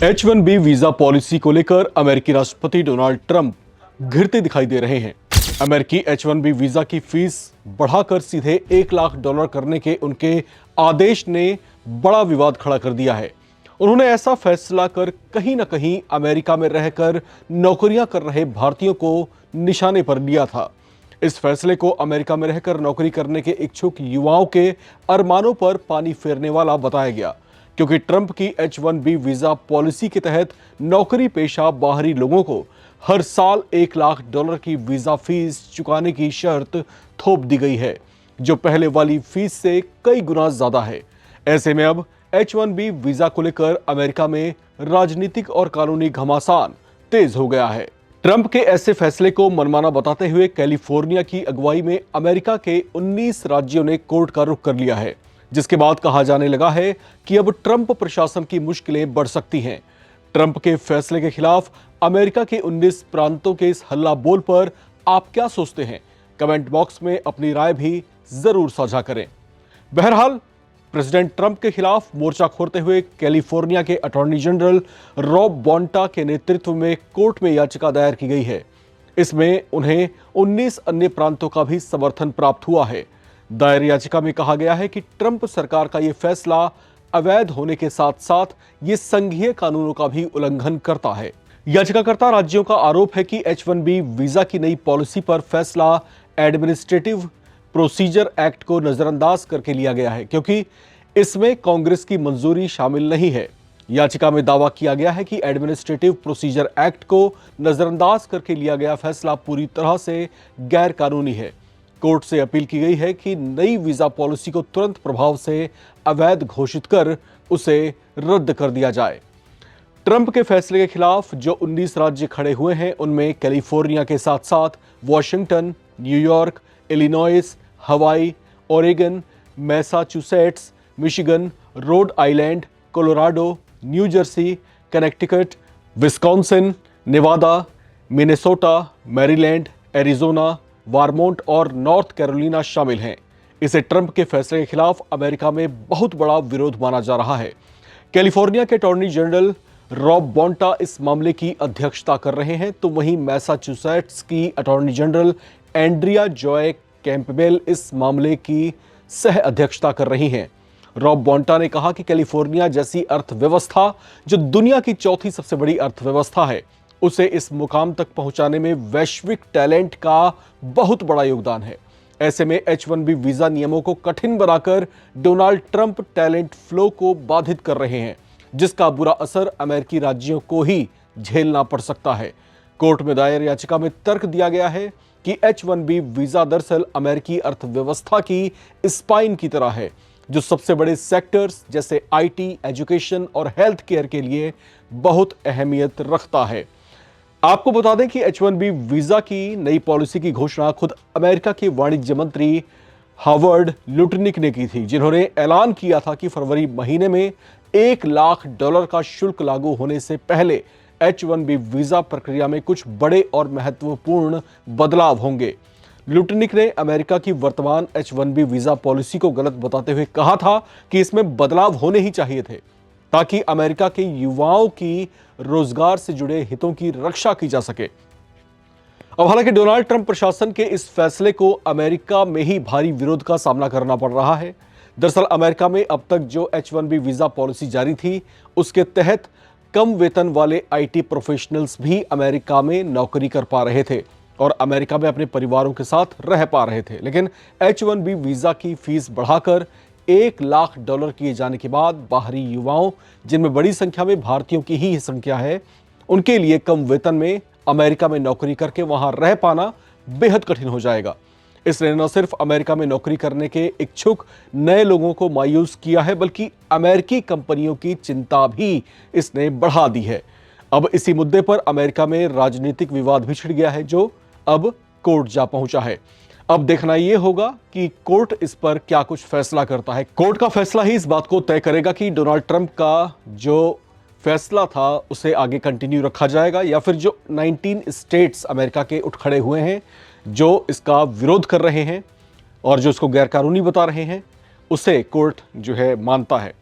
H-1B visa policy को लेकर अमेरिकी राष्ट्रपति डोनाल्ड ट्रंप घिरते दिखाई दे रहे हैं। अमेरिकी H-1B वीजा की फीस बढ़ाकर सीधे $1 लाख करने के उनके आदेश ने बड़ा विवाद खड़ा कर दिया है। उन्होंने ऐसा फैसला कर कहीं ना कहीं अमेरिका में रहकर नौकरियां कर रहे भारतीयों को निशाने पर लिया था। इस फैसले को अमेरिका में रहकर नौकरी करने के इच्छुक युवाओं के अरमानों पर पानी फेरने वाला बताया गया, क्योंकि ट्रंप की H-1B वीजा पॉलिसी के तहत नौकरी पेशा बाहरी लोगों को हर साल $1 लाख की वीजा फीस चुकाने की शर्त थोप दी गई है, जो पहले वाली फीस से कई गुना ज्यादा है। ऐसे में अब H-1B वीजा को लेकर अमेरिका में राजनीतिक और कानूनी घमासान तेज हो गया है। ट्रंप के ऐसे फैसले को मनमाना बताते हुए कैलिफोर्निया की अगुवाई में अमेरिका के 19 राज्यों ने कोर्ट का रुख कर लिया है, जिसके बाद कहा जाने लगा है कि अब ट्रंप प्रशासन की मुश्किलें बढ़ सकती हैं। ट्रंप के फैसले के खिलाफ अमेरिका के 19 प्रांतों के इस हल्ला बोल पर आप क्या सोचते हैं? कमेंट बॉक्स में अपनी राय भी जरूर साझा करें। बहरहाल, प्रेसिडेंट ट्रंप के खिलाफ मोर्चा खोलते हुए कैलिफोर्निया के अटॉर्नी जनरल रॉब बोंटा के नेतृत्व में कोर्ट में याचिका दायर की गई है। इसमें उन्हें 19 अन्य प्रांतों का भी समर्थन प्राप्त हुआ है। दायर याचिका में कहा गया है कि ट्रंप सरकार का यह फैसला अवैध होने के साथ साथ ये संघीय कानूनों का भी उल्लंघन करता है। याचिकाकर्ता राज्यों का आरोप है कि H-1B वीजा की नई पॉलिसी पर फैसला एडमिनिस्ट्रेटिव प्रोसीजर एक्ट को नजरअंदाज करके लिया गया है, क्योंकि इसमें कांग्रेस की मंजूरी शामिल नहीं है। याचिका में दावा किया गया है कि एडमिनिस्ट्रेटिव प्रोसीजर एक्ट को नजरअंदाज करके लिया गया फैसला पूरी तरह से गैर कानूनी है। कोर्ट से अपील की गई है कि नई वीजा पॉलिसी को तुरंत प्रभाव से अवैध घोषित कर उसे रद्द कर दिया जाए। ट्रंप के फैसले के खिलाफ जो 19 राज्य खड़े हुए हैं, उनमें कैलिफोर्निया के साथ साथ Washington, New York, Illinois, Hawaii, Oregon, Massachusetts, Michigan, Rhode Island, Colorado, New Jersey, Connecticut, Wisconsin, Nevada, Minnesota, Maryland, Arizona, Vermont और नॉर्थ कैरोलिना शामिल हैं। इसे ट्रंप के फैसले के खिलाफ अमेरिका में बहुत बड़ा विरोध माना जा रहा है। कैलिफोर्निया के अटॉर्नी जनरल रॉब बोंटा इस मामले की अध्यक्षता कर रहे हैं, तो वहीं मैसाचुसेट्स की attorney general Andrea Joy Campbell इस मामले की सह अध्यक्षता कर रही हैं। रॉब बोंटा ने कहा कि कैलिफोर्निया जैसी अर्थव्यवस्था, जो दुनिया की चौथी सबसे बड़ी अर्थव्यवस्था है, उसे इस मुकाम तक पहुंचाने में वैश्विक टैलेंट का बहुत बड़ा योगदान है। ऐसे में H-1B वीजा नियमों को कठिन बनाकर डोनाल्ड ट्रंप टैलेंट फ्लो को बाधित कर रहे हैं, जिसका बुरा असर अमेरिकी राज्यों को ही झेलना पड़ सकता है। कोर्ट में दायर याचिका में तर्क दिया गया है कि H-1B वीजा दरअसल अमेरिकी अर्थव्यवस्था की स्पाइन की तरह है, जो सबसे बड़े सेक्टर्स जैसे IT, एजुकेशन और हेल्थ केयर के लिए बहुत अहमियत रखता है। आपको बता दें कि H-1B वीजा की नई पॉलिसी की घोषणा खुद अमेरिका के वाणिज्य मंत्री हावर्ड लुटनिक ने की थी, जिन्होंने ऐलान किया था कि फरवरी महीने में $1 लाख का शुल्क लागू होने से पहले H-1B वीजा प्रक्रिया में कुछ बड़े और महत्वपूर्ण बदलाव होंगे। लुटनिक ने अमेरिका की वर्तमान H-1B वीजा पॉलिसी को गलत बताते हुए कहा था कि इसमें बदलाव होने ही चाहिए थे, ताकि अमेरिका के युवाओं की रोजगार से जुड़े हितों की रक्षा की जा सके। अब हालांकि डोनाल्ड ट्रंप प्रशासन के इस फैसले को अमेरिका में ही भारी विरोध का सामना करना पड़ रहा है। दरअसल अमेरिका में अब तक जो H-1B वीजा पॉलिसी जारी थी, उसके तहत कम वेतन वाले IT प्रोफेशनल्स भी अमेरिका में नौकरी कर पा रहे थे और अमेरिका में अपने परिवारों के साथ रह पा रहे थे। लेकिन H-1B वीजा की फीस बढ़ाकर $1 लाख किए जाने के बाद बाहरी युवाओं, जिनमें बड़ी संख्या में भारतीयों की ही संख्या है, उनके लिए कम वेतन में अमेरिका में नौकरी करके वहां रह पाना बेहद कठिन हो जाएगा। इसने न सिर्फ अमेरिका में नौकरी करने के इच्छुक नए लोगों को मायूस किया है, बल्कि अमेरिकी कंपनियों की चिंता भी इसने बढ़ा दी है। अब इसी मुद्दे पर अमेरिका में राजनीतिक विवाद भी छिड़ गया है, जो अब कोर्ट जा पहुंचा है। अब देखना यह होगा कि कोर्ट इस पर क्या कुछ फैसला करता है। कोर्ट का फैसला ही इस बात को तय करेगा कि डोनाल्ड ट्रंप का जो फैसला था उसे आगे कंटिन्यू रखा जाएगा, या फिर जो 19 स्टेट्स अमेरिका के उठ खड़े हुए हैं, जो इसका विरोध कर रहे हैं और जो इसको गैरकानूनी बता रहे हैं, उसे कोर्ट जो है मानता है।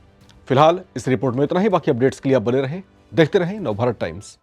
फिलहाल इस रिपोर्ट में इतना ही। बाकी अपडेट्स के लिए आप बने रहें देखते रहें नवभारत टाइम्स।